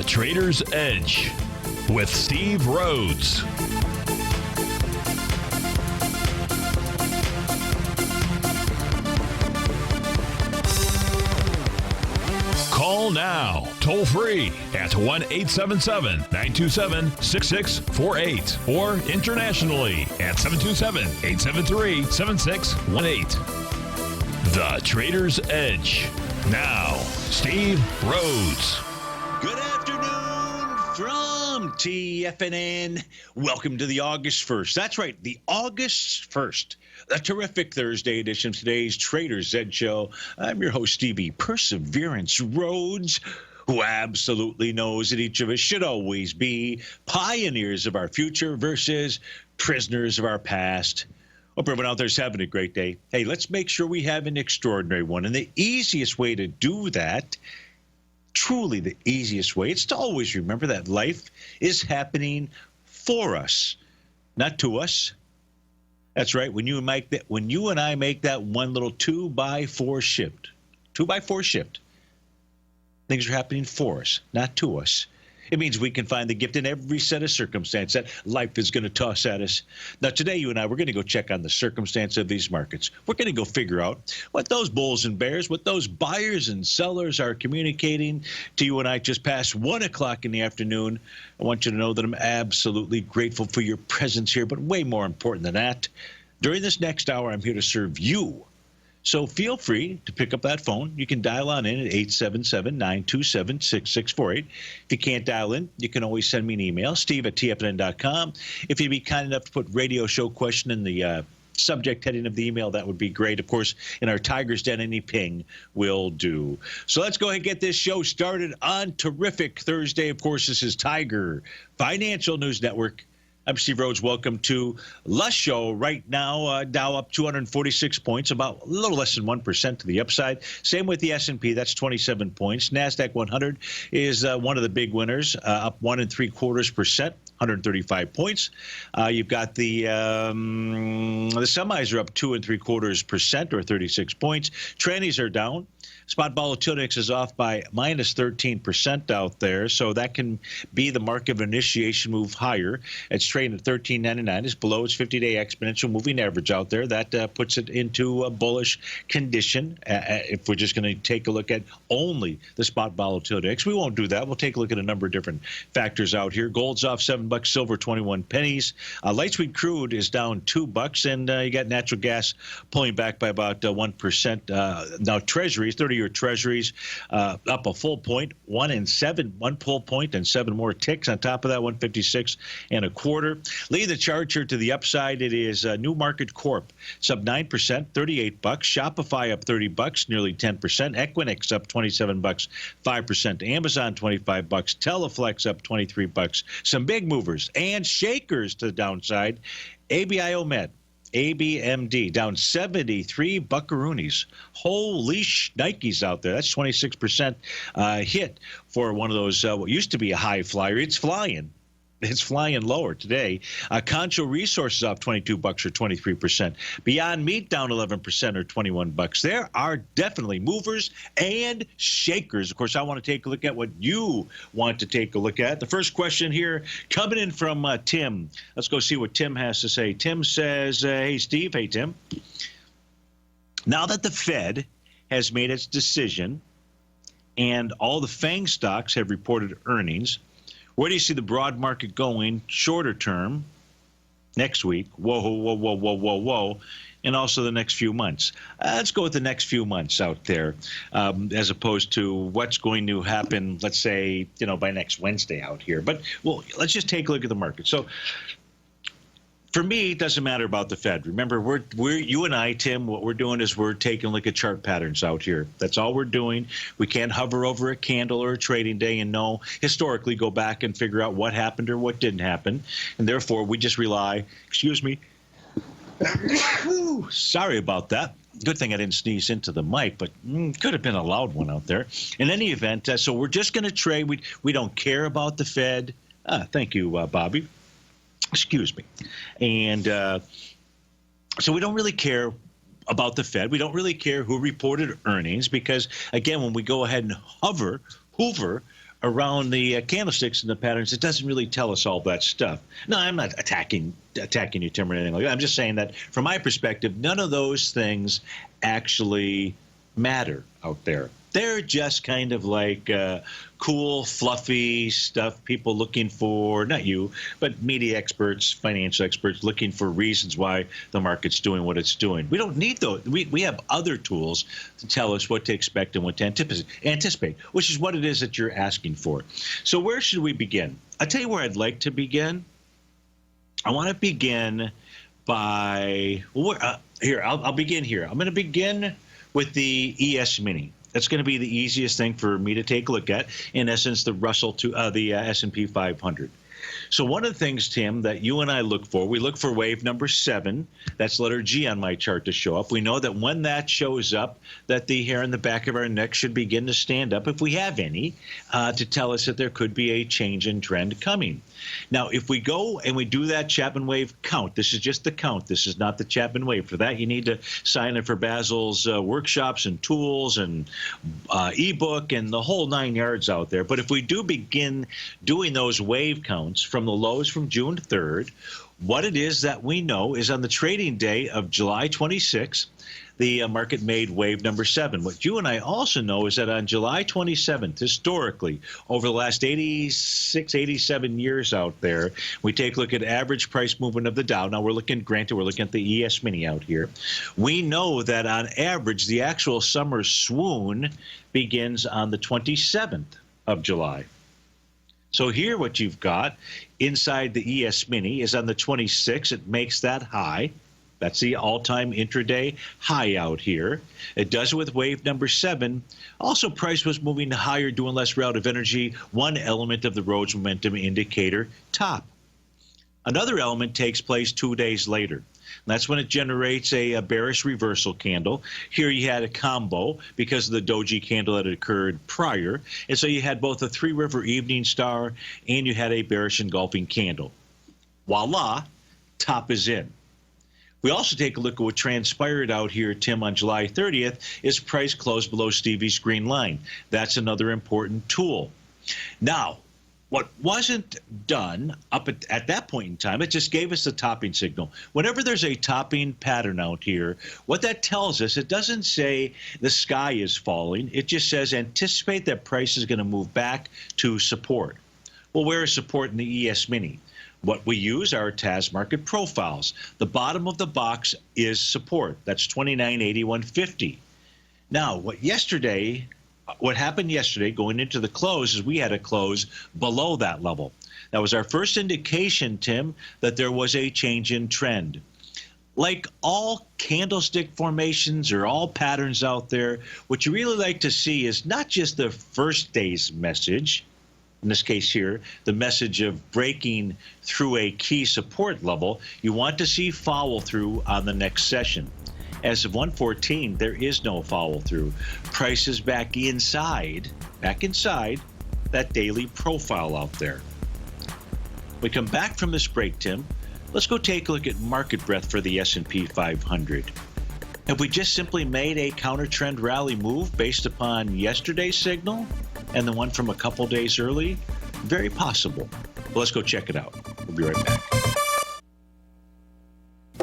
Trader's Edge with Steve Rhodes. Call now, toll free at 1-877-927-6648 or internationally at 727-873-7618. The Trader's Edge. Now, Steve Rhodes. Good afternoon from TFNN. Welcome to the August 1st. That's right, the August 1st. A terrific Thursday edition of today's Trader's Edge Show. I'm your host, Stevie Perseverance Rhodes, who absolutely knows that each of us should always be pioneers of our future versus prisoners of our past. Hope everyone out there is having a great day. Hey, let's make sure we have an extraordinary one. And the easiest way to do that, truly the easiest way, is to always remember that life is happening for us, not to us. That's right. When you and I make that one little 2x4 shift, things are happening for us, not to us. It means we can find the gift in every set of circumstance that life is going to toss at us. Now, today, you and I, we're going to go check on the circumstance of these markets. We're going to go figure out what those bulls and bears, what those buyers and sellers are communicating to you and I just past 1 o'clock in the afternoon. I want you to know that I'm absolutely grateful for your presence here, but way more important than that, during this next hour, I'm here to serve you. So feel free to pick up that phone. You can dial on in at 877-927-6648. If you can't dial in, you can always send me an email, steve@tfnn.com. If you'd be kind enough to put radio show question in the subject heading of the email, that would be great. Of course, in our Tiger's Den, any ping will do. So let's go ahead and get this show started on terrific Thursday. Of course, this is Tiger Financial News Network. I'm Steve Rhodes. Welcome to the show. Right now, Dow up 246 points, about a little less than 1% to the upside. Same with the S&P. That's 27 points. NASDAQ 100 is one of the big winners, up 1.75%. 135 points. You've got the semis are up 2.75% or 36 points. Trannies are down. Spot volatility is off by minus 13% out there, so that can be the mark of initiation move higher. It's trading at 13.99. It's below its 50-day exponential moving average out there. That puts it into a bullish condition. If we're just going to take a look at only the spot volatility, we won't do that. We'll take a look at a number of different factors out here. Gold's off $7, silver 21 pennies. Light sweet crude is down $2, and you got natural gas pulling back by about 1%. Now Treasuries, 30-year Treasuries up a full point, 1 full point and 7 more ticks on top of that, 156 and a quarter. Leading the charge here to the upside, it is New Market Corp. It's up 9%, $38. Shopify up $30, nearly 10%. Equinix up $27, 5%. Amazon $25. Teleflex up $23. Some big movers and shakers to the downside. ABMD down 73 buckaroonies. Holy Nikes out there. That's 26% hit for one of those, what used to be a high flyer. It's flying. It's flying lower today. Concho Resources up $22 or 23%. Beyond Meat down 11% or $21. There are definitely movers and shakers. Of course, I want to take a look at what you want to take a look at. The first question here coming in from Tim. Let's go see what Tim has to say. Tim says, hey, Steve. Hey, Tim. Now that the Fed has made its decision and all the FANG stocks have reported earnings, where do you see the broad market going shorter term next week? Whoa, and also the next few months. Let's go with the next few months out there as opposed to what's going to happen, let's say, by next Wednesday out here. But let's just take a look at the market. So for me, it doesn't matter about the Fed. Remember, we're you and I, Tim, what we're doing is we're taking a look at chart patterns out here. That's all we're doing. We can't hover over a candle or a trading day and historically go back and figure out what happened or what didn't happen. And therefore, we just rely, sorry about that. Good thing I didn't sneeze into the mic, but could have been a loud one out there. In any event, so we're just going to trade. We don't care about the Fed. Thank you, Bobby. Excuse me. And so we don't really care about the Fed. We don't really care who reported earnings because, again, when we go ahead and hoover around the candlesticks and the patterns, it doesn't really tell us all that stuff. No, I'm not attacking you, Tim, or anything like that. I'm just saying that from my perspective, none of those things actually matter out there. They're just kind of like cool, fluffy stuff people looking for, not you, but media experts, financial experts looking for reasons why the market's doing what it's doing. We don't need those. We have other tools to tell us what to expect and what to anticipate, which is what it is that you're asking for. So where should we begin? I'll tell you where I'd like to begin. I want to begin by, here, I'll begin here. I'm going to begin with the ES Mini. That's going to be the easiest thing for me to take a look at. In essence, the S&P 500. So one of the things, Tim, that you and I look for, we look for wave number 7. That's letter G on my chart to show up. We know that when that shows up, that the hair in the back of our neck should begin to stand up, if we have any, to tell us that there could be a change in trend coming. Now, if we go and we do that Chapman wave count, this is just the count. This is not the Chapman wave. For that, you need to sign up for Basil's workshops and tools and ebook and the whole 9 yards out there. But if we do begin doing those wave counts from the lows from June 3rd, what it is that we know is on the trading day of July 26th, the market made wave number 7. What you and I also know is that on July 27th, historically, over the last 86, 87 years out there, we take a look at average price movement of the Dow. Now, we're looking at the ES Mini out here. We know that on average, the actual summer swoon begins on the 27th of July. So here what you've got inside the ES Mini is on the 26th. It makes that high. That's the all-time intraday high out here. It does it with wave number 7. Also, price was moving higher, doing less relative energy. One element of the Rhodes momentum indicator, top. Another element takes place 2 days later. That's when it generates a bearish reversal candle. Here you had a combo because of the doji candle that occurred prior. And so you had both a three-river evening star and you had a bearish engulfing candle. Voila, top is in. We also take a look at what transpired out here, Tim, on July 30th, is price closed below Stevie's green line. That's another important tool. Now, what wasn't done up at that point in time, it just gave us the topping signal. Whenever there's a topping pattern out here, what that tells us, it doesn't say the sky is falling. It just says anticipate that price is going to move back to support. Well, where is support in the ES Mini? What we use are TAS market profiles. The bottom of the box is support. That's 29.8150. Now, what happened yesterday going into the close is we had a close below that level. That was our first indication, Tim, that there was a change in trend. Like all candlestick formations or all patterns out there, what you really like to see is not just the first day's message, in this case here, the message of breaking through a key support level. You want to see follow through on the next session. As of 114, there is no follow through. Price is back inside that daily profile out there. We come back from this break, Tim. Let's go take a look at market breadth for the S&P 500. Have we just simply made a counter trend rally move based upon yesterday's signal and the one from a couple days early? Very possible. Well, let's go check it out. We'll be right back.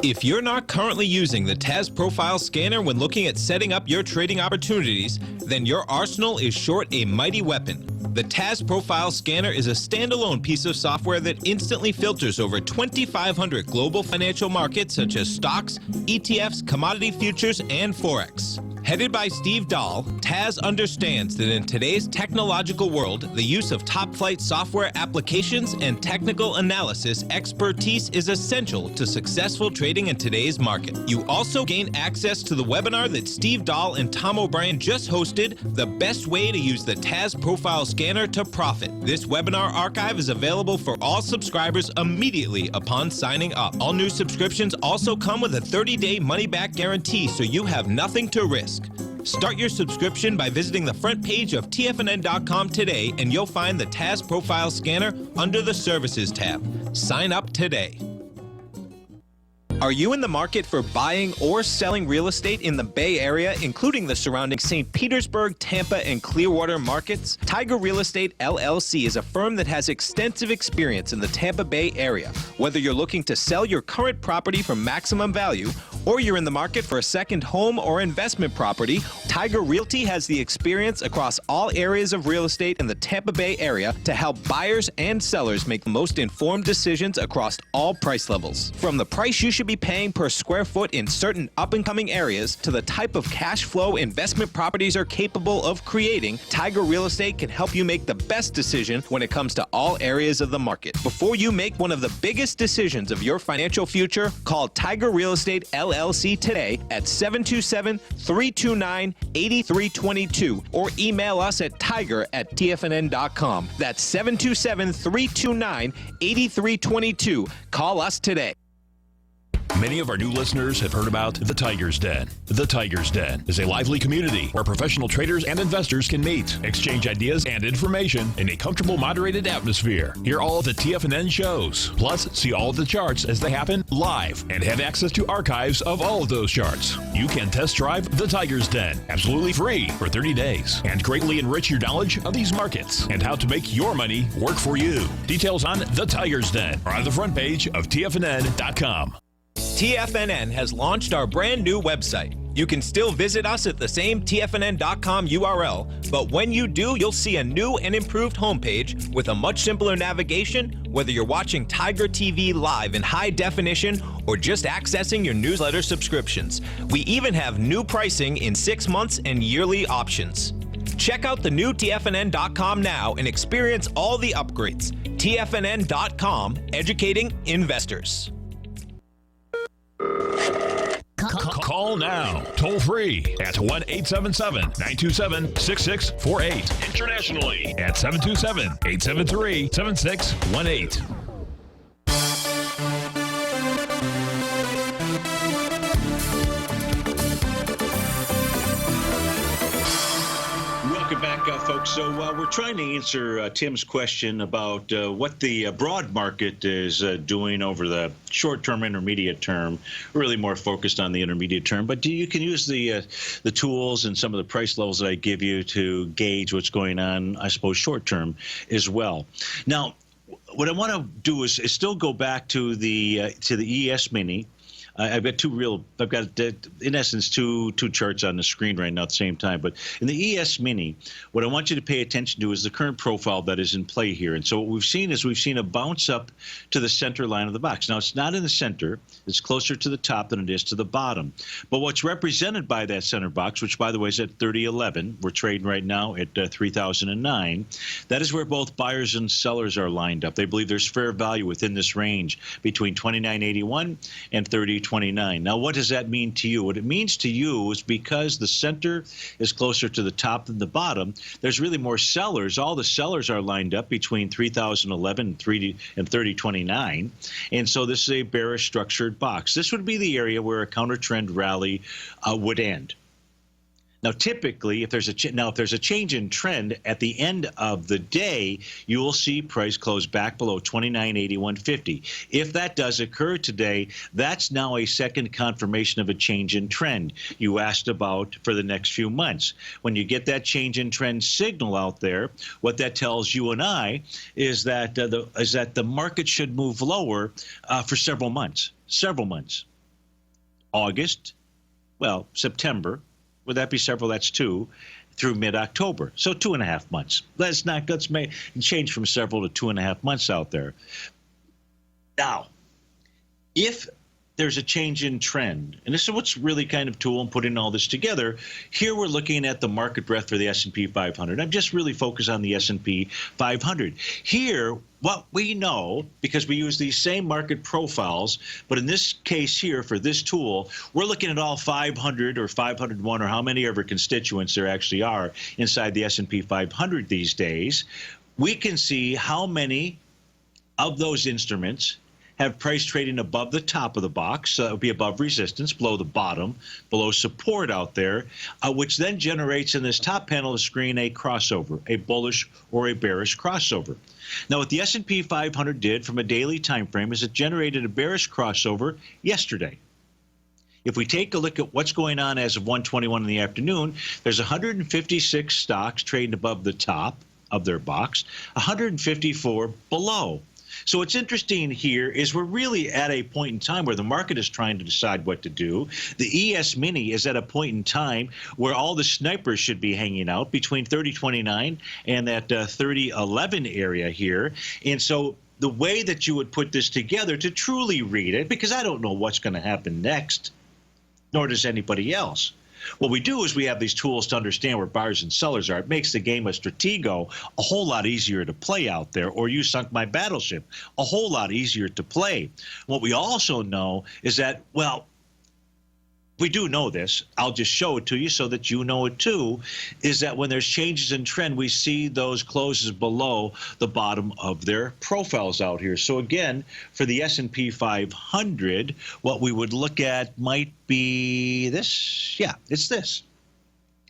If you're not currently using the TAS Profile Scanner when looking at setting up your trading opportunities, then your arsenal is short a mighty weapon. The TAS Profile Scanner is a standalone piece of software that instantly filters over 2,500 global financial markets such as stocks, ETFs, commodity futures, and Forex. Headed by Steve Dahl, TAS understands that in today's technological world, the use of top-flight software applications and technical analysis expertise is essential to successful trading in today's market. You also gain access to the webinar that Steve Dahl and Tom O'Brien just hosted, The Best Way to Use the TAS Profile Scanner to Profit. This webinar archive is available for all subscribers immediately upon signing up. All new subscriptions also come with a 30-day money-back guarantee, so you have nothing to risk. Start your subscription by visiting the front page of TFNN.com today, and you'll find the TAS Profile Scanner under the Services tab. Sign up today. Are you in the market for buying or selling real estate in the Bay Area, including the surrounding St. Petersburg, Tampa, and Clearwater markets? Tiger Real Estate LLC is a firm that has extensive experience in the Tampa Bay area. Whether you're looking to sell your current property for maximum value, or you're in the market for a second home or investment property, Tiger Realty has the experience across all areas of real estate in the Tampa Bay area to help buyers and sellers make the most informed decisions across all price levels. From the price you should be paying per square foot in certain up-and-coming areas to the type of cash flow investment properties are capable of creating, Tiger Real Estate can help you make the best decision when it comes to all areas of the market. Before you make one of the biggest decisions of your financial future, call Tiger Real Estate LLC today at 727-329-8322 or email us at tiger@tfnn.com. That's 727-329-8322. Call us today. Many of our new listeners have heard about the Tiger's Den. The Tiger's Den is a lively community where professional traders and investors can meet, exchange ideas and information in a comfortable, moderated atmosphere. Hear all of the TFNN shows, plus see all of the charts as they happen live and have access to archives of all of those charts. You can test drive the Tiger's Den absolutely free for 30 days and greatly enrich your knowledge of these markets and how to make your money work for you. Details on the Tiger's Den are on the front page of TFNN.com. TFNN has launched our brand new website. You can still visit us at the same TFNN.com URL, but when you do, you'll see a new and improved homepage with a much simpler navigation, whether you're watching Tiger TV live in high definition or just accessing your newsletter subscriptions. We even have new pricing in 6 months and yearly options. Check out the new TFNN.com now and experience all the upgrades. TFNN.com, educating investors. Call now, toll free at 1-877-927-6648. Internationally at 727-873-7618. Welcome back, folks. So we're trying to answer Tim's question about what the broad market is doing over the short-term, intermediate term, really more focused on the intermediate term. But you can use the tools and some of the price levels that I give you to gauge what's going on, I suppose, short-term as well. Now, what I want to do is still go back to the ES Mini. I've got in essence two charts on the screen right now at the same time. But in the ES Mini, what I want you to pay attention to is the current profile that is in play here. And so what we've seen is a bounce up to the center line of the box. Now, it's not in the center. It's closer to the top than it is to the bottom. But what's represented by that center box, which, by the way, is at 3011, we're trading right now at 3009, that is where both buyers and sellers are lined up. They believe there's fair value within this range between 2981 and 3029. Now, what does that mean to you? What it means to you is because the center is closer to the top than the bottom, there's really more sellers. All the sellers are lined up between 3011 and 3029. And so this is a bearish structured box. This would be the area where a counter trend rally would end. Now, typically, if there's a change in trend at the end of the day, you will see price close back below 2981.50. If that does occur today, that's now a second confirmation of a change in trend you asked about for the next few months. When you get that change in trend signal out there, what that tells you and I is that the market should move lower for several months. August, well, September. Would that be several? That's 2 through mid-October. So 2.5 months. Let's make change from several to 2.5 months out there. Now, if there's a change in trend, and this is what's really kind of tool in putting all this together. Here we're looking at the market breadth for the S&P 500. I'm just really focused on the S&P 500. Here, what we know, because we use these same market profiles, but in this case here for this tool, we're looking at all 500 or 501 or how many ever constituents there actually are inside the S&P 500 these days. We can see how many of those instruments have price trading above the top of the box. It would be above resistance, below the bottom, below support out there, which then generates in this top panel of the screen a crossover, a bullish or a bearish crossover. Now, what the S&P 500 did from a daily time frame is it generated a bearish crossover yesterday. If we take a look at what's going on as of 1:21 in the afternoon, there's 156 stocks trading above the top of their box, 154 below. So what's interesting here is we're really at a point in time where the market is trying to decide what to do. The ES Mini is at a point in time where all the snipers should be hanging out between 30.29 and that 30.11 area here. And so the way that you would put this together to truly read it, because I don't know what's going to happen next, nor does anybody else. What we do is we have these tools to understand where buyers and sellers are. It makes the game of Stratego a whole lot easier to play out there, or You Sunk My Battleship, a whole lot easier to play. What we also know is that, well, we do know this. I'll just show it to you so that you know it too, is that when there's changes in trend, we see those closes below the bottom of their profiles out here. So again, for the S&P 500, what we would look at might be this. Yeah, it's this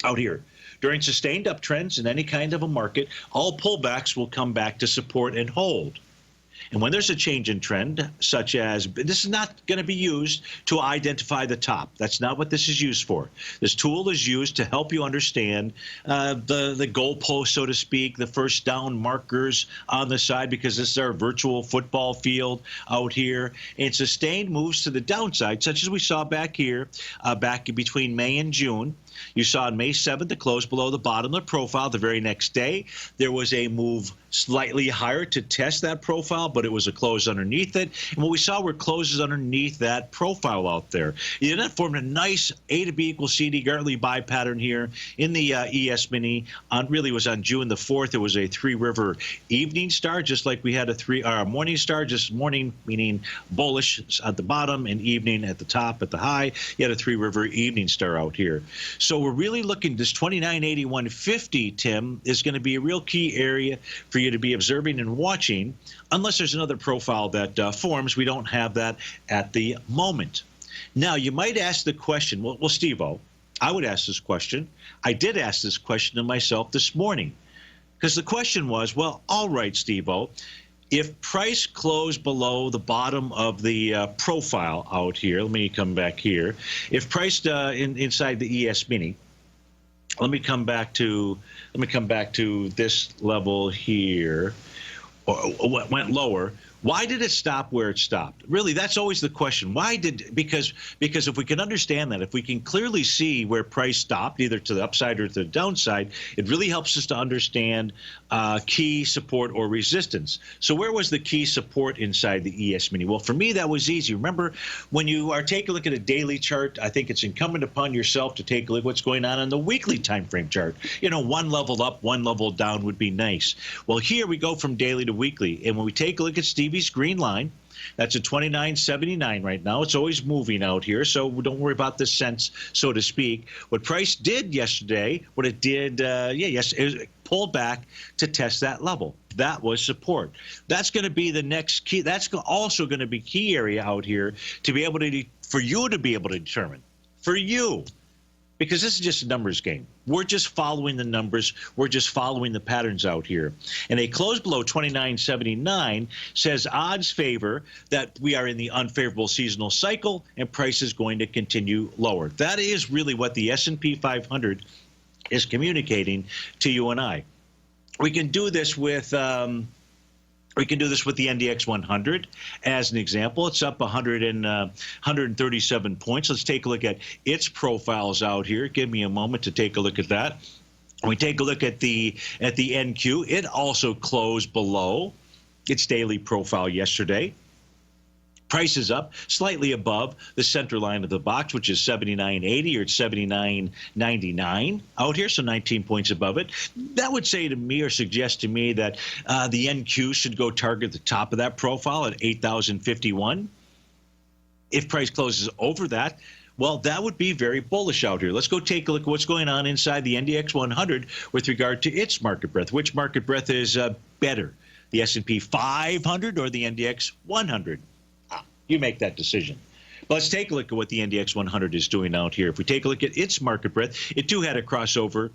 out here. During sustained uptrends in any kind of a market, all pullbacks will come back to support and hold. And when there's a change in trend, such as, this is not going to be used to identify the top. That's not what this is used for. This tool is used to help you understand the goalpost, so to speak, the first down markers on the side, because this is our virtual football field out here. And sustained moves to the downside, such as we saw back here, back between May and June. You saw on May 7th, the close below the bottom of the profile. The very next day, there was a move slightly higher to test that profile, but it was a close underneath it. And what we saw were closes underneath that profile out there. And that formed a nice A to B equals CD Gartley buy pattern here in the ES Mini. Really was on June the 4th. It was a three-river evening star, just like we had a morning star, just morning meaning bullish at the bottom and evening at the top at the high. You had a three-river evening star out here. So we're really looking, this 29.8150, Tim, is going to be a real key area for you to be observing and watching, unless there's another profile that forms. We don't have that at the moment. Now, you might ask the question, well, Steve-O, I would ask this question. I did ask this question to myself this morning, because the question was, well, all right, Steve-O, if price closed below the bottom of the profile out here, let me come back here. If priced inside the ES Mini, let me come back to this level here, or went lower. Why did it stop where it stopped? Really, that's always the question. Why did, because if we can understand that, if we can clearly see where price stopped, either to the upside or to the downside, it really helps us to understand key support or resistance. So where was the key support inside the ES Mini? Well, for me, that was easy. Remember, when you are taking a look at a daily chart, I think it's incumbent upon yourself to take a look at what's going on the weekly time frame chart. You know, one level up, one level down would be nice. Well, here we go from daily to weekly. And when we take a look at Stevie's green line, that's at 29.79 right now. It's always moving out here, so don't worry about the cents, so to speak. What price did yesterday, what it did, it pulled back to test that level. That was support. That's going to be the next key. That's also going to be key area out here to be able to, for you to be able to determine, for you, because this is just a numbers game. We're just following the numbers. We're just following the patterns out here. And a close below 29.79 says odds favor that we are in the unfavorable seasonal cycle and price is going to continue lower. That is really what the S&P 500 is communicating to you and I. We can do this with the NDX 100 as an example. It's up 137 points. Let's take a look at its profiles out here. Give me a moment to take a look at that. When we take a look at the NQ, it also closed below its daily profile yesterday. Price is up slightly above the center line of the box, which is 79.80 or 79.99 out here, so 19 points above it. That would say to me or suggest to me that the NQ should go target the top of that profile at 8,051. If price closes over that, well, that would be very bullish out here. Let's go take a look at what's going on inside the NDX 100 with regard to its market breadth. Which market breadth is better, the S&P 500 or the NDX 100? You make that decision. But let's take a look at what the NDX 100 is doing out here. If we take a look at its market breadth, it too had a crossover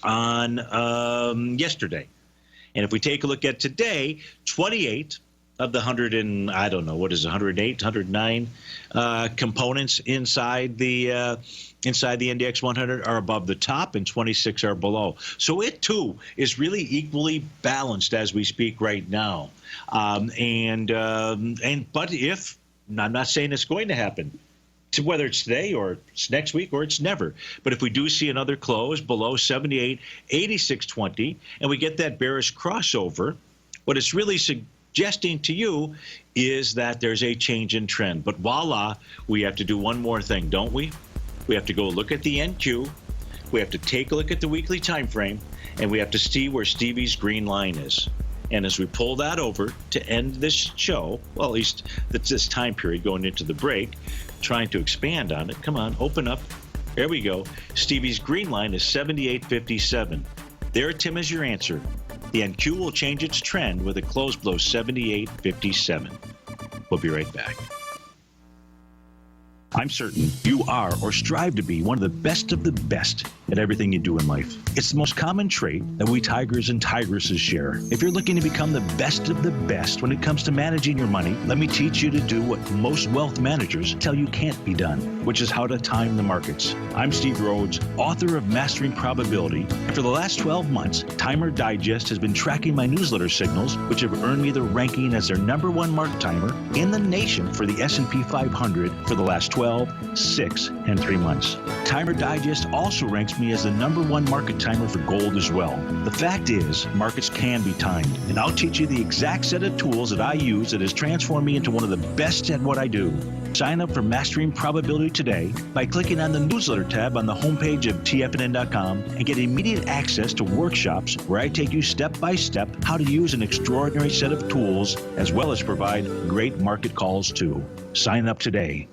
on yesterday. And if we take a look at today, 28 of the 100 and I don't know, what is it, 108, 109 components inside the NDX 100 are above the top, and 26 are below. So it too is really equally balanced as we speak right now. But if I'm not saying it's going to happen, whether it's today or it's next week or it's never. But if we do see another close below 78, 86.20, and we get that bearish crossover, what it's really suggesting to you is that there's a change in trend. But voila, we have to do one more thing, don't we? We have to go look at the NQ. We have to take a look at the weekly time frame, and we have to see where Stevie's green line is. And as we pull that over to end this show, well, at least this time period going into the break, trying to expand on it. Come on, open up. There we go. Stevie's green line is 78.57. There, Tim, is your answer. The NQ will change its trend with a close below 78.57. We'll be right back. I'm certain you are or strive to be one of the best at everything you do in life. It's the most common trait that we tigers and tigresses share. If you're looking to become the best of the best when it comes to managing your money, let me teach you to do what most wealth managers tell you can't be done, which is how to time the markets. I'm Steve Rhodes, author of Mastering Probability, and for the last 12 months, Timer Digest has been tracking my newsletter signals, which have earned me the ranking as their #1 market timer in the nation for the S&P 500 for the last 12, 6, and 3 months. Timer Digest also ranks me as the #1 market timer for gold as well. The fact is, markets can be timed, and I'll teach you the exact set of tools that I use that has transformed me into one of the best at what I do. Sign up for Mastering Probability today by clicking on the newsletter tab on the homepage of TFNN.com and get immediate access to workshops where I take you step by step how to use an extraordinary set of tools, as well as provide great market calls too. Sign up today.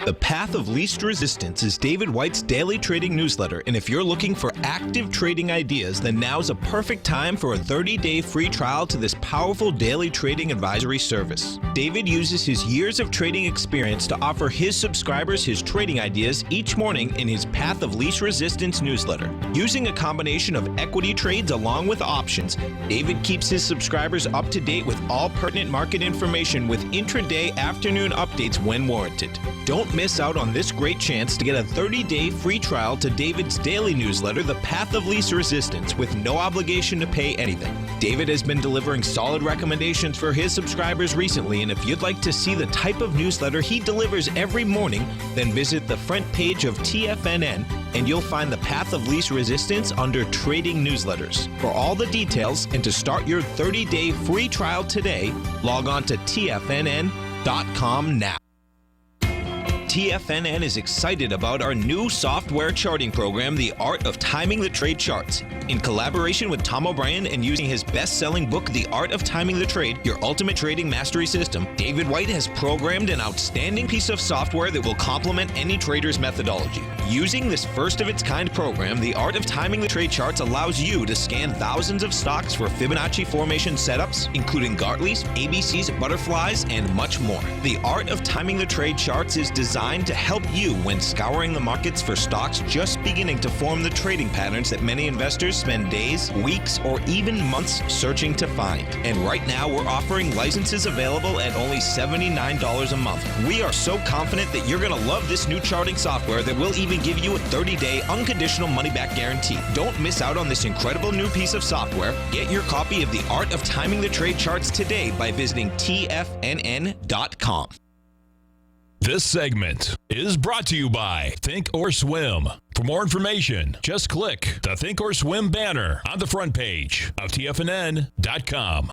The Path of Least Resistance is David White's daily trading newsletter, and if you're looking for active trading ideas, then now's a perfect time for a 30-day free trial to this powerful daily trading advisory service. David uses his years of trading experience to offer his subscribers his trading ideas each morning in his Path of Least Resistance newsletter. Using a combination of equity trades along with options, David keeps his subscribers up to date with all pertinent market information with intraday afternoon updates when warranted. Don't miss out on this great chance to get a 30-day free trial to David's daily newsletter, The Path of Least Resistance, with no obligation to pay anything. David has been delivering solid recommendations for his subscribers recently, and if you'd like to see the type of newsletter he delivers every morning, then visit the front page of TFNN and you'll find The Path of Least Resistance under Trading Newsletters. For all the details and to start your 30-day free trial today, log on to TFNN.com now. TFNN is excited about our new software charting program, The Art of Timing the Trade Charts. In collaboration with Tom O'Brien and using his best-selling book, The Art of Timing the Trade, Your Ultimate Trading Mastery System, David White has programmed an outstanding piece of software that will complement any trader's methodology. Using this first-of-its-kind program, The Art of Timing the Trade Charts allows you to scan thousands of stocks for Fibonacci formation setups, including Gartley's, ABC's, butterflies, and much more. The Art of Timing the Trade Charts is designed to help you when scouring the markets for stocks just beginning to form the trading patterns that many investors spend days, weeks, or even months searching to find. And right now, we're offering licenses available at only $79 a month. We are so confident that you're going to love this new charting software that will even give you a 30-day unconditional money-back guarantee. Don't miss out on this incredible new piece of software. Get your copy of The Art of Timing the Trade Charts today by visiting TFNN.com. This segment is brought to you by Think or Swim. For more information, just click the Think or Swim banner on the front page of TFNN.com.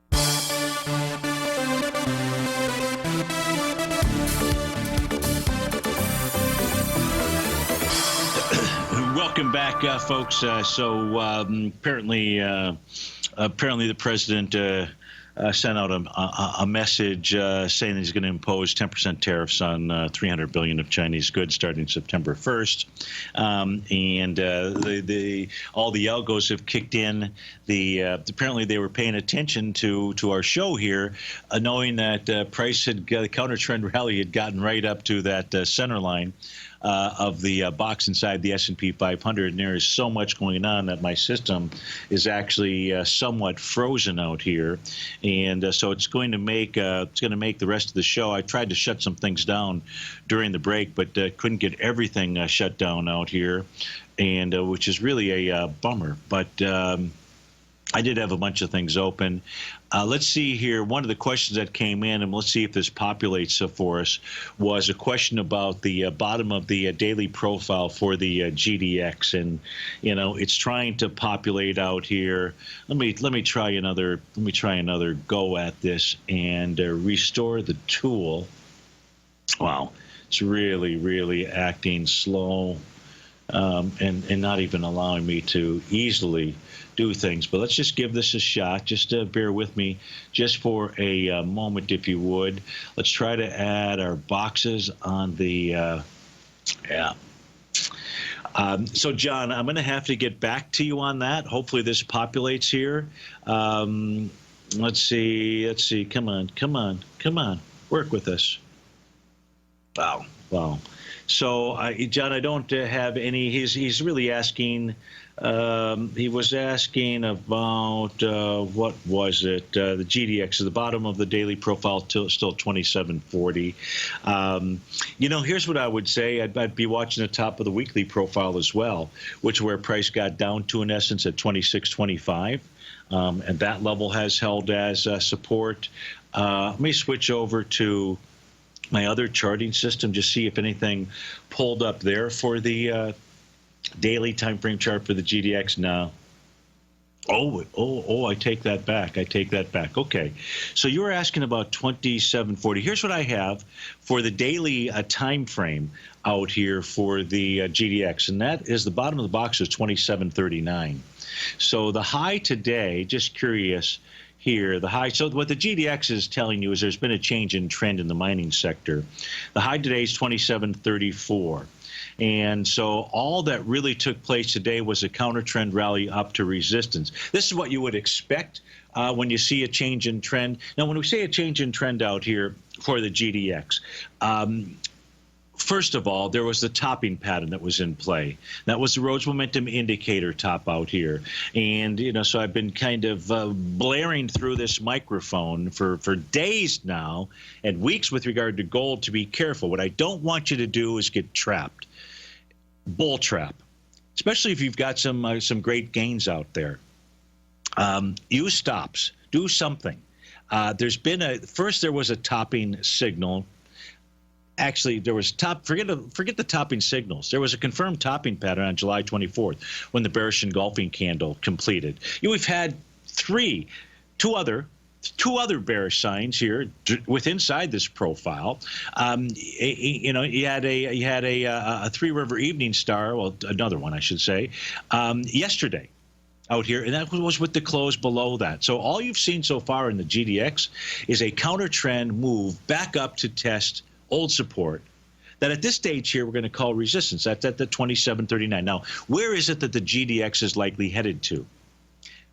Welcome back, folks. Apparently the president sent out a message saying he's going to impose 10% tariffs on $300 billion of Chinese goods starting September 1st. And all the algos have kicked in. Apparently they were paying attention to our show here, knowing that price the counter trend rally had gotten right up to that center line of the box inside the S&P 500, and there is so much going on that my system is actually somewhat frozen out here, and so it's going to make the rest of the show. I tried to shut some things down during the break, but couldn't get everything shut down out here, and which is really a bummer. But I did have a bunch of things open. Let's see here. One of the questions that came in, and let's see if this populates for us, was a question about the bottom of the daily profile for the GDX, and it's trying to populate out here. Let me try another go at this and restore the tool. Wow, it's really acting slow, and not even allowing me to easily do things. But let's just give this a shot. Just bear with me just for a moment, if you would. Let's try to add our boxes on the so John, I'm going to have to get back to you on that. Hopefully this populates here. Let's see. Come on. Work with us. Wow. So, John, I don't have any. He's really asking. He was asking about what was it? The GDX at the bottom of the daily profile, still 2740. Here's what I would say. I'd be watching the top of the weekly profile as well, which where price got down to in essence at 2625, and that level has held as support. Let me switch over to my other charting system, just see if anything pulled up there for the daily time frame chart for the GDX. No. I take that back. Okay. So you were asking about 2740. Here's what I have for the daily time frame out here for the GDX, and that is the bottom of the box is 2739. So the high today, just curious here, the high. So what the GDX is telling you is there's been a change in trend in the mining sector. The high today is 2734. And so all that really took place today was a counter trend rally up to resistance. This is what you would expect when you see a change in trend. Now, when we say a change in trend out here for the GDX, first of all, there was the topping pattern that was in play. That was the Rhodes Momentum Indicator top out here. And, so I've been kind of blaring through this microphone for days now and weeks with regard to gold to be careful. What I don't want you to do is get trapped. Bull trap, especially if you've got some great gains out there. Use stops. Do something. There was a topping signal. Actually, there was forget the topping signals. There was a confirmed topping pattern on July 24th when the bearish engulfing candle completed. We've had two other bearish signs here inside this profile. You had a Three River Evening Star, well, another one I should say, yesterday out here, and that was with the close below that. So all you've seen so far in the GDX is a counter trend move back up to test old support that at this stage here we're going to call resistance. That's at the 2739. Now, where is it that the GDX is likely headed to?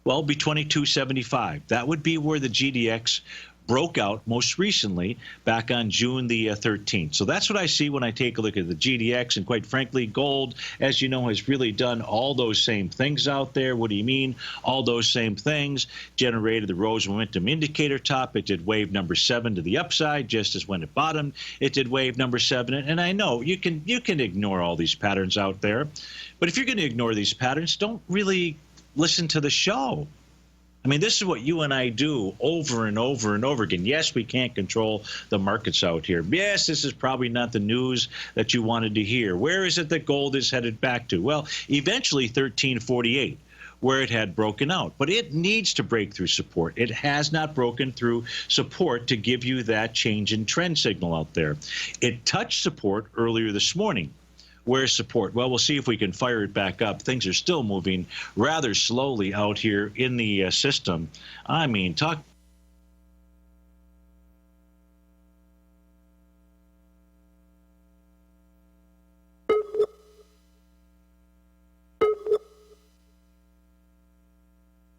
Well, it'd be 2275. That would be where the GDX broke out most recently back on June the 13th. So that's what I see when I take a look at the GDX. And quite frankly, gold, as you know, has really done all those same things out there. What do you mean? All those same things generated the Rhodes Momentum Indicator top. It did wave number 7 to the upside, just as when it bottomed, it did wave number 7. And I know you can ignore all these patterns out there. But if you're going to ignore these patterns, don't really listen to the show. I mean, this is what you and I do over and over and over again. Yes, we can't control the markets out here. Yes, this is probably not the news that you wanted to hear. Where is it that gold is headed back to? Well, eventually 1348, where it had broken out. But it needs to break through support. It has not broken through support to give you that change in trend signal out there. It touched support earlier this morning. Where's support? Well, we'll see if we can fire it back up. Things are still moving rather slowly out here in the system. I mean, talk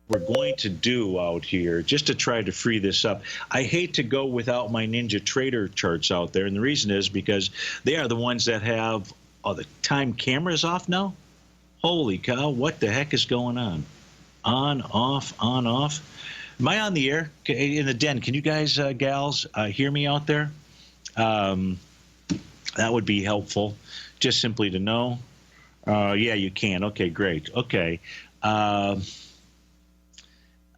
we're going to do out here, just to try to free this up. I hate to go without my Ninja Trader charts out there, and the reason is because they are the ones that have the time cameras off now. Holy cow, what the heck is going on? On, off, on, off. Am I on the air in the den? Can you guys, gals, hear me out there? That would be helpful, just simply to know. Yeah, you can. Okay, great. Okay.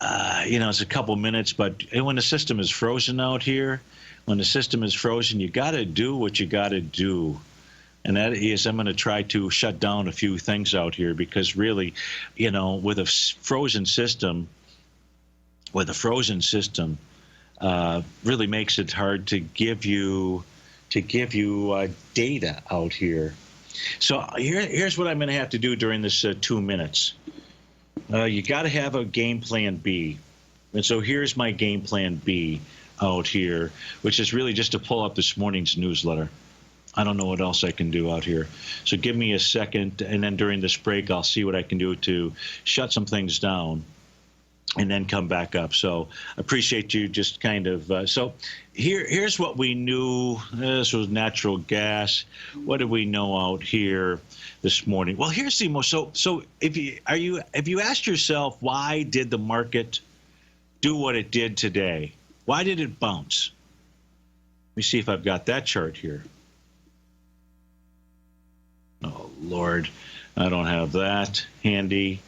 It's a couple minutes, but when the system is frozen out here, when the system is frozen, you got to do what you got to do. And that is, I'm going to try to shut down a few things out here because really, with a frozen system, really makes it hard to give you data out here. So here's what I'm going to have to do during this 2 minutes. You got to have a game plan B. And so here's my game plan B out here, which is really just to pull up this morning's newsletter. I don't know what else I can do out here. So give me a second, and then during this break, I'll see what I can do to shut some things down and then come back up. So I appreciate you just kind of so here's what we knew. This was natural gas. What did we know out here this morning? Well, here's the most so if you asked yourself, why did the market do what it did today? Why did it bounce? Let me see if I've got that chart here. Oh Lord, I don't have that handy.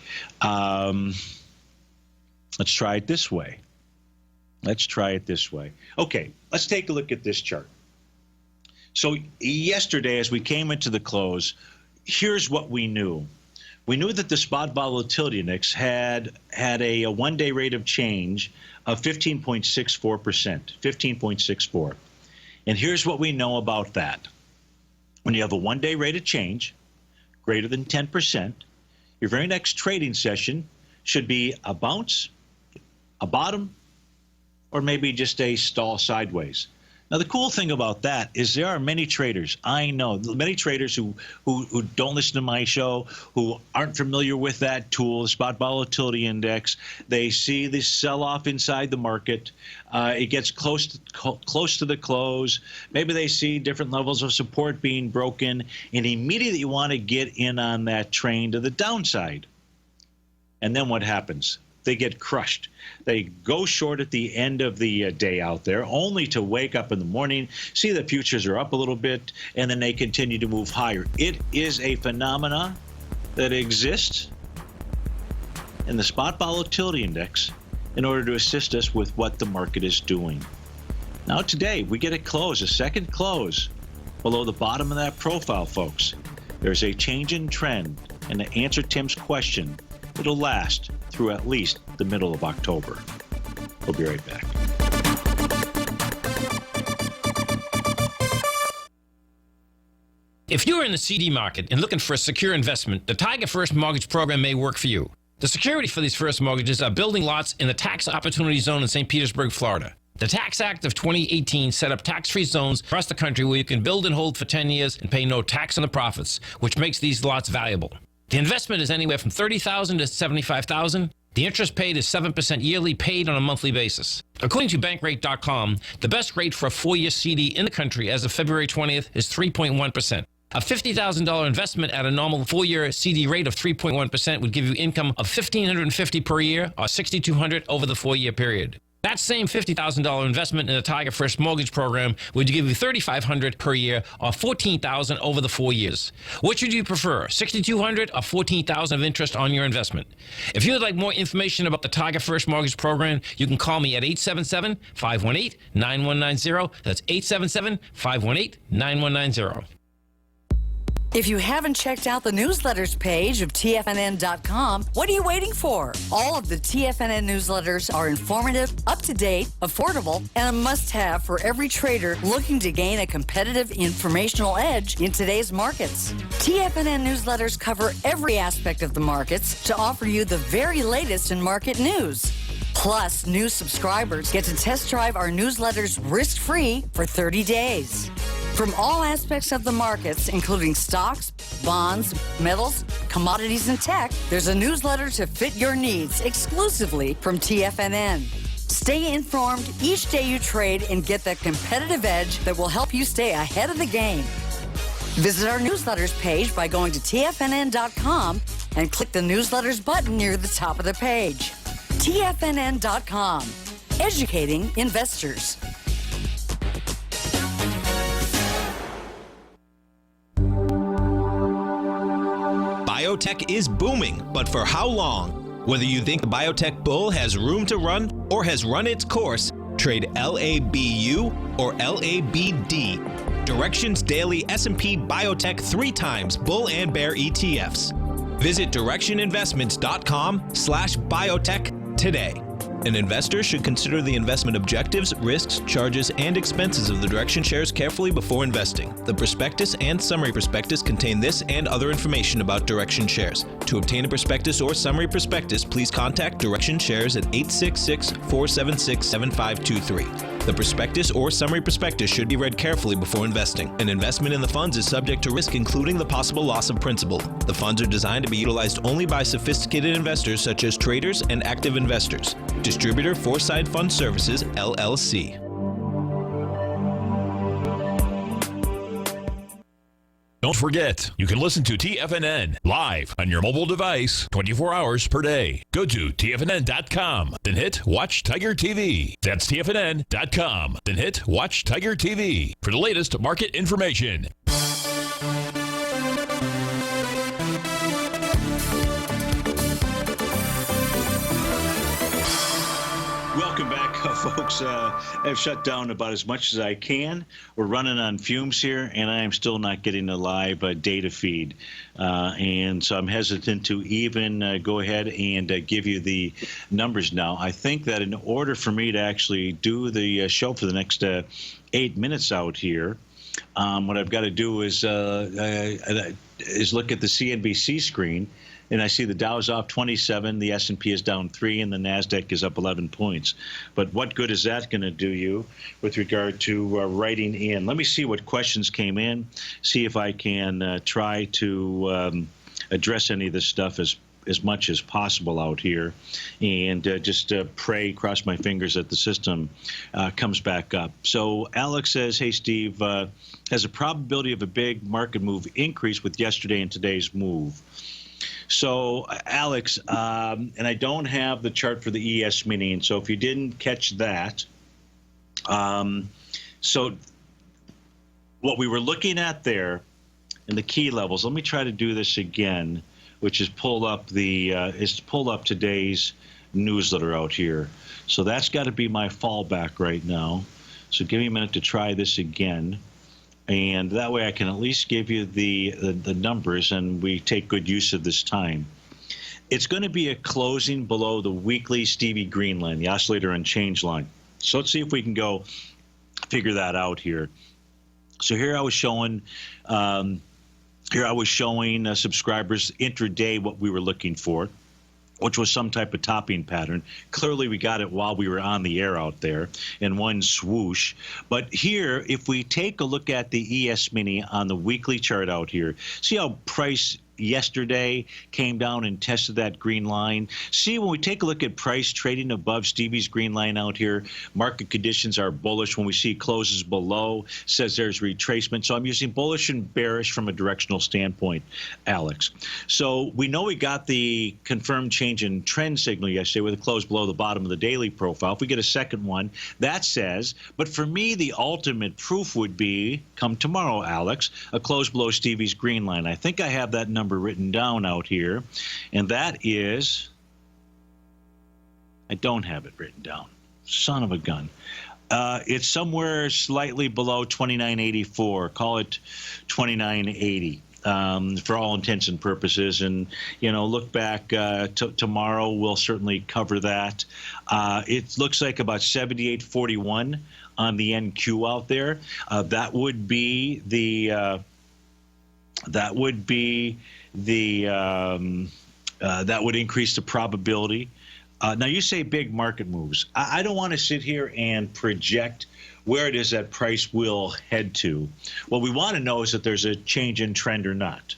Let's try it this way. Okay, let's take a look at this chart. So yesterday, as we came into the close, here's what we knew. We knew that the spot volatility index had a one-day rate of change of 15.64%, 15.64. And here's what we know about that. When you have a one-day rate of change greater than 10%, your very next trading session should be a bounce, a bottom, or maybe just a stall sideways. Now, the cool thing about that is there are many traders, I know, many traders who don't listen to my show, who aren't familiar with that tool, the spot volatility index. They see this sell-off inside the market. It gets close to the close. Maybe they see different levels of support being broken, and immediately you want to get in on that train to the downside. And then what happens? They get crushed. They go short at the end of the day out there, only to wake up in the morning, see the futures are up a little bit, and then they continue to move higher. It is a phenomena that exists in the spot volatility index in order to assist us with what the market is doing. Now today, we get a second close below the bottom of that profile, folks. There's a change in trend, and to answer Tim's question, it'll last through at least the middle of October. We'll be right back. If you're in the CD market and looking for a secure investment, the Tiger First Mortgage Program may work for you. The security for these first mortgages are building lots in the tax opportunity zone in St. Petersburg, Florida. The Tax Act of 2018 set up tax-free zones across the country where you can build and hold for 10 years and pay no tax on the profits, which makes these lots valuable. The investment is anywhere from $30,000 to $75,000. The interest paid is 7% yearly, paid on a monthly basis. According to Bankrate.com, the best rate for a 4-year CD in the country as of February 20th is 3.1%. A $50,000 investment at a normal 4-year CD rate of 3.1% would give you income of $1,550 per year or $6,200 over the 4-year period. That same $50,000 investment in the Tiger First Mortgage Program would give you $3,500 per year or $14,000 over the 4 years. Which would you prefer, $6,200 or $14,000 of interest on your investment? If you would like more information about the Tiger First Mortgage Program, you can call me at 877-518-9190. That's 877-518-9190. If you haven't checked out the newsletters page of TFNN.com, what are you waiting for? All of the TFNN newsletters are informative, up-to-date, affordable, and a must-have for every trader looking to gain a competitive informational edge in today's markets. TFNN newsletters cover every aspect of the markets to offer you the very latest in market news. Plus, new subscribers get to test drive our newsletters risk-free for 30 days. From all aspects of the markets, including stocks, bonds, metals, commodities, and tech, there's a newsletter to fit your needs exclusively from TFNN. Stay informed each day you trade and get that competitive edge that will help you stay ahead of the game. Visit our newsletters page by going to TFNN.com and click the newsletters button near the top of the page. TFNN.com, educating investors. Biotech is booming, but for how long? Whether you think the biotech bull has room to run or has run its course, trade LABU or LABD. Direction's daily S&P Biotech 3 times bull and bear ETFs. Visit directioninvestments.com/biotech today. An investor should consider the investment objectives, risks, charges, and expenses of the Direction shares carefully before investing. The prospectus and summary prospectus contain this and other information about Direction shares. To obtain a prospectus or summary prospectus, please contact Direction shares at 866-476-7523. The prospectus or summary prospectus should be read carefully before investing. An investment in the funds is subject to risk, including the possible loss of principal. The funds are designed to be utilized only by sophisticated investors such as traders and active investors. Distributor Foreside Fund Services, LLC. Don't forget, you can listen to TFNN live on your mobile device 24 hours per day. Go to TFNN.com, then hit Watch Tiger TV. That's TFNN.com, then hit Watch Tiger TV for the latest market information. Welcome back, folks. I've shut down about as much as I can. We're running on fumes here, and I am still not getting a live data feed. And so I'm hesitant to even go ahead and give you the numbers now. I think that in order for me to actually do the show for the next 8 minutes out here, what I've got to do is look at the CNBC screen. And I see the Dow's off 27, the S&P is down 3, and the NASDAQ is up 11 points. But what good is that going to do you with regard to writing in? Let me see what questions came in, see if I can try to address any of this stuff as much as possible out here, and just pray, cross my fingers that the system comes back up. So Alex says, hey, Steve, has a probability of a big market move increased with yesterday and today's move? So, Alex, and I don't have the chart for the ES mini, and so if you didn't catch that, so what we were looking at there in the key levels, let me try to do this again, which is pull up today's newsletter out here. So that's got to be my fallback right now. So give me a minute to try this again. And that way I can at least give you the numbers, and we take good use of this time. It's going to be a closing below the weekly Stevie Green line, the oscillator and change line. So let's see if we can go figure that out here. So here I was showing subscribers intraday what we were looking for, which was some type of topping pattern. Clearly, we got it while we were on the air out there in one swoosh. But here, if we take a look at the ES Mini on the weekly chart out here, see how price yesterday came down and tested that green line. See, when we take a look at price trading above Stevie's green line out here, market conditions are bullish. When we see closes below, says there's retracement. So I'm using bullish and bearish from a directional standpoint, Alex. So we know we got the confirmed change in trend signal yesterday with a close below the bottom of the daily profile. If we get a second one, that says, but for me, the ultimate proof would be, come tomorrow, Alex, a close below Stevie's green line. I think I have that number written down out here, and that is, I don't have it written down. Son of a gun. It's somewhere slightly below 2984. Call it 2980 for all intents and purposes. And, you know, look back tomorrow, we'll certainly cover that. It looks like about 78.41 on the NQ out there. That would be the that would increase the probability. Now, you say big market moves. I don't want to sit here and project where it is that price will head to. What we want to know is that there's a change in trend or not.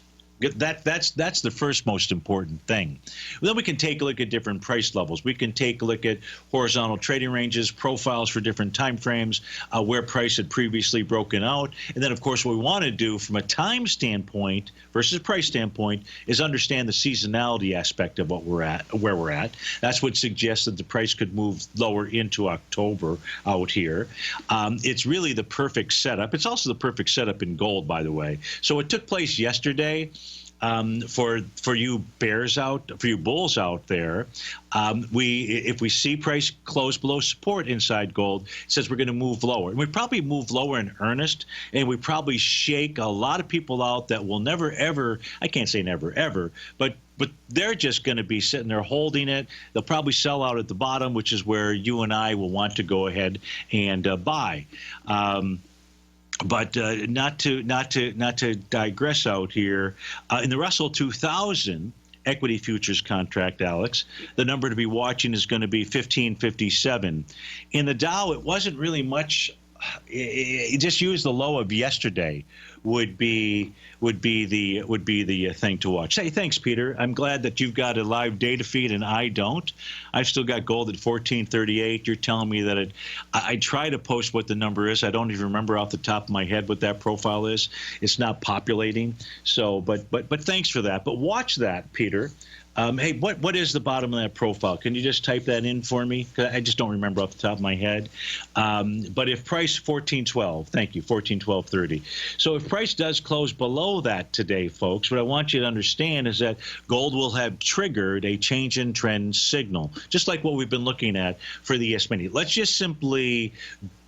That's the first most important thing. Then we can take a look at different price levels. We can take a look at horizontal trading ranges, profiles for different time frames, where price had previously broken out. And then, of course, what we want to do from a time standpoint versus price standpoint is understand the seasonality aspect of what where we're at. That's what suggests that the price could move lower into October out here. It's really the perfect setup. It's also the perfect setup in gold, by the way. So it took place yesterday. For you bears out, for you bulls out there, if we see price close below support inside gold, it says we're going to move lower. And we probably move lower in earnest, and we probably shake a lot of people out that will never, ever, I can't say never, ever, but they're just going to be sitting there holding it. They'll probably sell out at the bottom, which is where you and I will want to go ahead and buy. But not to digress out here. In the Russell 2000 equity futures contract, Alex, the number to be watching is going to be 1557. In the Dow, it wasn't really much. It just used the low of yesterday would be the thing to watch. Hey, thanks, Peter. I'm glad that you've got a live data feed and I don't. I've still got gold at 1438. You're telling me that I try to post what the number is. I don't even remember off the top of my head what that profile is. It's not populating. So, but thanks for that. But watch that, Peter. Hey, what is the bottom of that profile? Can you just type that in for me? I just don't remember off the top of my head. But if price 1412, thank you, 1412.30. So if price does close below that today, folks, what I want you to understand is that gold will have triggered a change in trend signal, just like what we've been looking at for the S&P. Let's just simply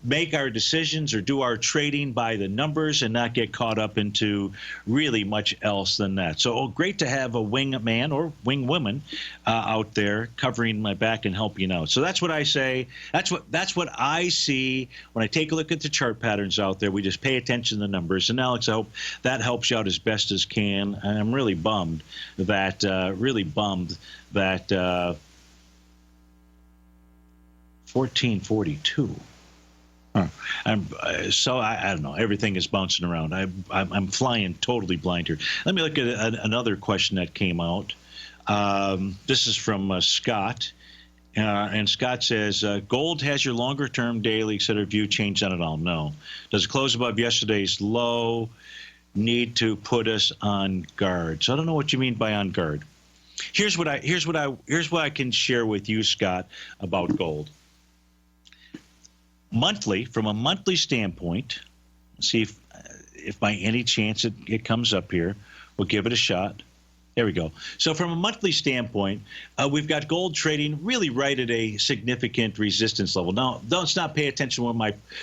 make our decisions or do our trading by the numbers and not get caught up into really much else than that. So great to have a wing man or wing woman out there covering my back and helping out. So that's what I say. That's what I see when I take a look at the chart patterns out there. We just pay attention to the numbers. And Alex, I hope that helps you out as best as can. And I'm really bummed that 1442. I don't know. Everything is bouncing around. I'm flying totally blind here. Let me look at another question that came out. This is from Scott. And Scott says, gold has your longer-term daily, etc. view changed on it all? No. Does it close above yesterday's low? Need to put us on guard. So I don't know what you mean by on guard. Here's what I can share with you, Scott, about gold. Monthly, from a monthly standpoint, see if by any chance it comes up here. We'll give it a shot. There we go. So from a monthly standpoint, we've got gold trading really right at a significant resistance level. Now, let's not pay attention to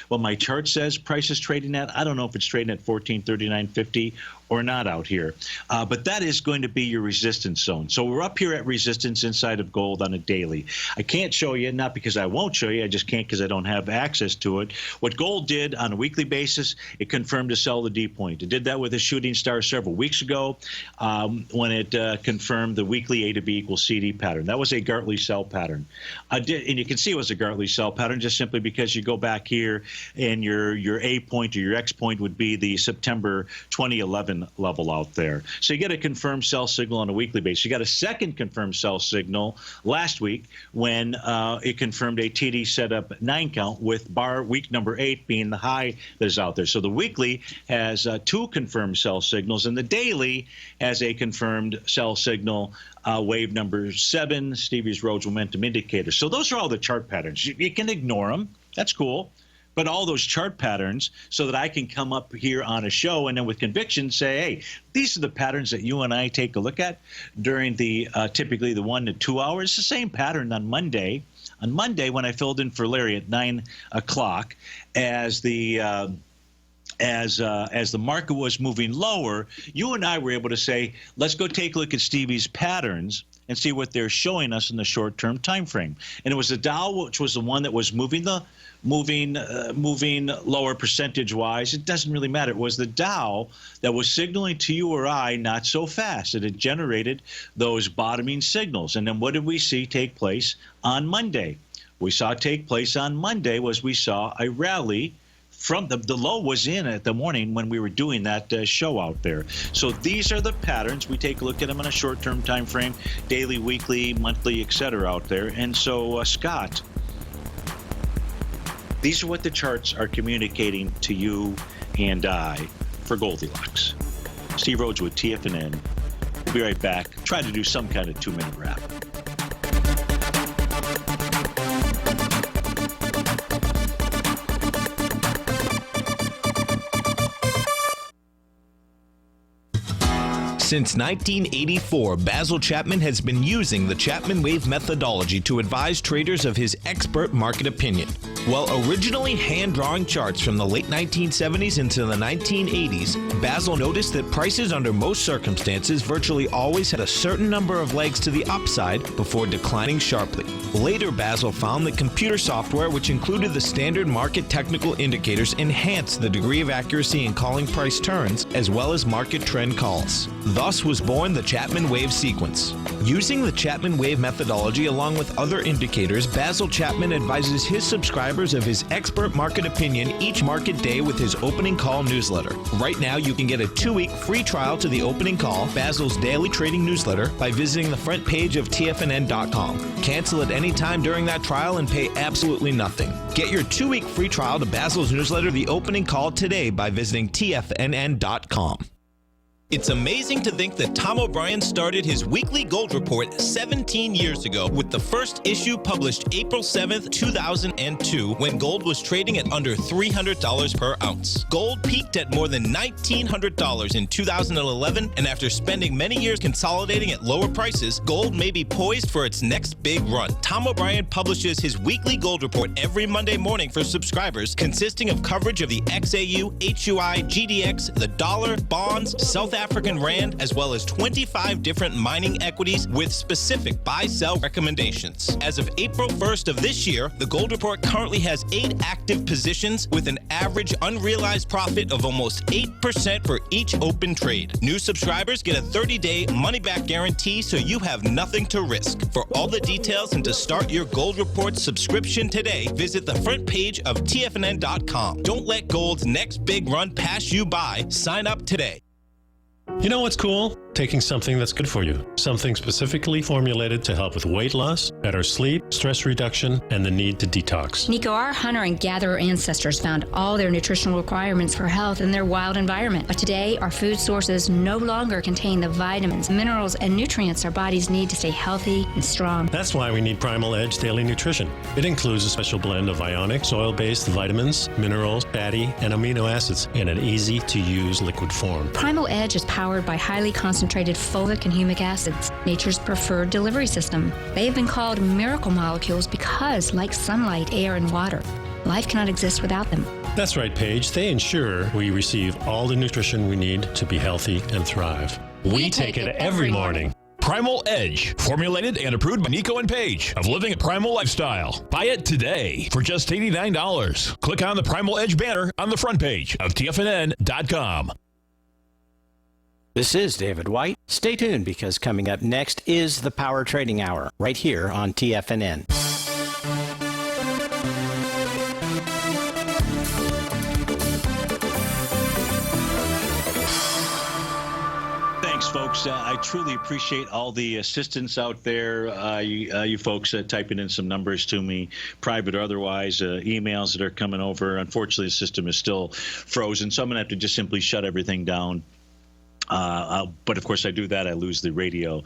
what my chart says price is trading at. I don't know if it's trading at 1439.50 or not out here. But that is going to be your resistance zone. So we're up here at resistance inside of gold on a daily. I can't show you, not because I won't show you, I just can't because I don't have access to it. What gold did on a weekly basis, it confirmed to sell the D point. It did that with a shooting star several weeks ago when it confirmed the weekly A to B equals CD pattern. That was a Gartley sell pattern. And you can see it was a Gartley sell pattern just simply because you go back here and your A point or your X point would be the September 2011 level out there. So you get a confirmed sell signal on a weekly basis. You got a second confirmed sell signal last week when it confirmed a TD setup 9 count with bar week number 8 being the high that is out there. So the weekly has 2 confirmed sell signals, and the daily has a confirmed sell signal, wave number 7, Stevie's Rhodes momentum indicator. So those are all the chart patterns. You can ignore them. That's cool. But all those chart patterns so that I can come up here on a show and then with conviction say, hey, these are the patterns that you and I take a look at during the typically the 1 to 2 hours. It's the same pattern on Monday. On Monday, when I filled in for Larry at 9 o'clock, as the market was moving lower, you and I were able to say, let's go take a look at Stevie's patterns and see what they're showing us in the short-term time frame. And it was the Dow, which was the one that was moving lower percentage-wise. It doesn't really matter. It was the Dow that was signaling to you or I not so fast. It had generated those bottoming signals. And then what did we see take place on Monday? We saw take place on Monday was we saw a rally from the low was in at the morning when we were doing that show out there. So these are the patterns. We take a look at them on a short-term time frame, daily, weekly, monthly, etc. out there. And so, Scott, these are what the charts are communicating to you and I for Goldilocks. Steve Rhodes with TFNN. We'll be right back. Try to do some kind of 2-minute wrap. Since 1984, Basil Chapman has been using the Chapman Wave methodology to advise traders of his expert market opinion. While originally hand-drawing charts from the late 1970s into the 1980s, Basil noticed that prices under most circumstances virtually always had a certain number of legs to the upside before declining sharply. Later, Basil found that computer software, which included the standard market technical indicators, enhanced the degree of accuracy in calling price turns as well as market trend calls. Thus was born the Chapman Wave sequence. Using the Chapman Wave methodology along with other indicators, Basil Chapman advises his subscribers of his expert market opinion each market day with his opening call newsletter. Right now, you can get a 2-week free trial to the opening call, Basil's daily trading newsletter, by visiting the front page of TFNN.com. Cancel at any time during that trial and pay absolutely nothing. Get your 2-week free trial to Basil's newsletter, The Opening Call, today by visiting TFNN.com. It's amazing to think that Tom O'Brien started his weekly gold report 17 years ago, with the first issue published April 7th, 2002, when gold was trading at under $300 per ounce. Gold peaked at more than $1,900 in 2011, and after spending many years consolidating at lower prices, gold may be poised for its next big run. Tom O'Brien publishes his weekly gold report every Monday morning for subscribers, consisting of coverage of the XAU, HUI, GDX, the dollar, bonds, South African Rand, as well as 25 different mining equities with specific buy-sell recommendations. As of April 1st of this year, the gold report currently has 8 active positions with an average unrealized profit of almost 8% for each open trade. New subscribers get a 30-day money-back guarantee, so you have nothing to risk. For all the details and to start your gold report subscription today, visit the front page of TFNN.com. Don't let gold's next big run pass you by. Sign up today. You know what's cool? Taking something that's good for you. Something specifically formulated to help with weight loss, better sleep, stress reduction, and the need to detox. Nico, our hunter and gatherer ancestors found all their nutritional requirements for health in their wild environment. But today, our food sources no longer contain the vitamins, minerals, and nutrients our bodies need to stay healthy and strong. That's why we need Primal Edge Daily Nutrition. It includes a special blend of ionic, soil-based vitamins, minerals, fatty, and amino acids in an easy-to-use liquid form. Primal Edge is powered by highly concentrated fulvic and humic acids, nature's preferred delivery system. They have been called miracle molecules because, like sunlight, air, and water, life cannot exist without them. That's right, Paige. They ensure we receive all the nutrition we need to be healthy and thrive. We take it every morning. Primal Edge, formulated and approved by Nico and Paige of Living a Primal Lifestyle. Buy it today for just $89. Click on the Primal Edge banner on the front page of TFNN.com. This is David White. Stay tuned, because coming up next is the Power Trading Hour right here on TFNN. Thanks, folks. I truly appreciate all the assistance out there. You folks typing in some numbers to me, private or otherwise, emails that are coming over. Unfortunately, the system is still frozen, so I'm going to have to just simply shut everything down. But of course, I do that, I lose the radio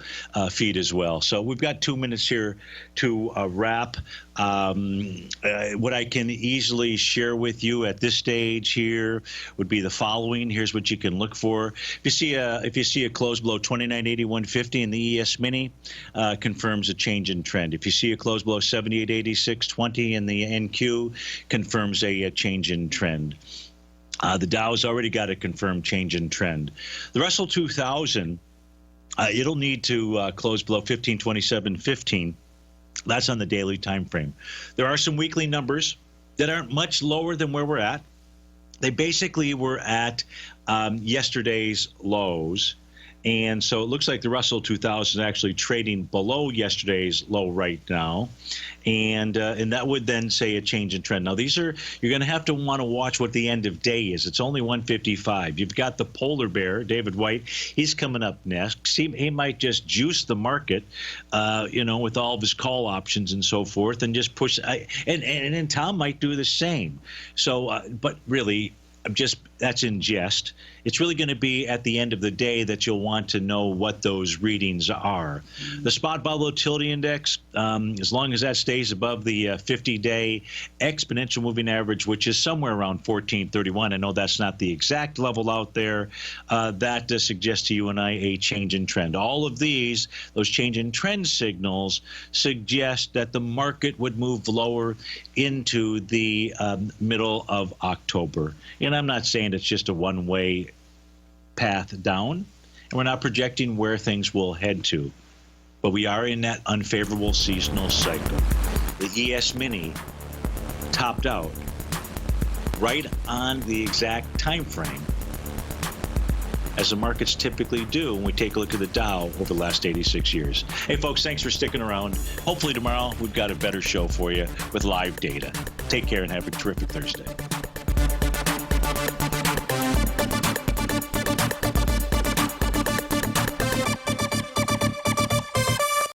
feed as well. So we've got 2 minutes here to wrap. What I can easily share with you at this stage here would be the following. Here's what you can look for. If you see a close below 29.8150 in the ES Mini, confirms a change in trend. If you see a close below 78.8620 in the NQ, confirms a change in trend. The Dow's already got a confirmed change in trend. The Russell 2000, it'll need to close below 1527.15. That's on the daily time frame. There are some weekly numbers that aren't much lower than where we're at. They basically were at yesterday's lows, And so it looks like the Russell 2000 is actually trading below yesterday's low right now. And that would then say a change in trend. Now, you're going to have to want to watch what the end of day is. It's only 155. You've got the polar bear, David White. He's coming up next. He might just juice the market, with all of his call options and so forth, and just push. And Tom might do the same. So, but really, that's in jest. It's really going to be at the end of the day that you'll want to know what those readings are. The spot volatility index, as long as that stays above the 50-day exponential moving average, which is somewhere around 1431. I know that's not the exact level out there. That does suggest to you and I a change in trend. All of those change in trend signals suggest that the market would move lower into the middle of October. And I'm not saying it's just a one-way path down, and we're not projecting where things will head to, but we are in that unfavorable seasonal cycle. The ES Mini topped out right on the exact time frame as the markets typically do when we take a look at the Dow over the last 86 years. Hey folks, thanks for sticking around. Hopefully tomorrow we've got a better show for you with live data. Take care and have a terrific Thursday.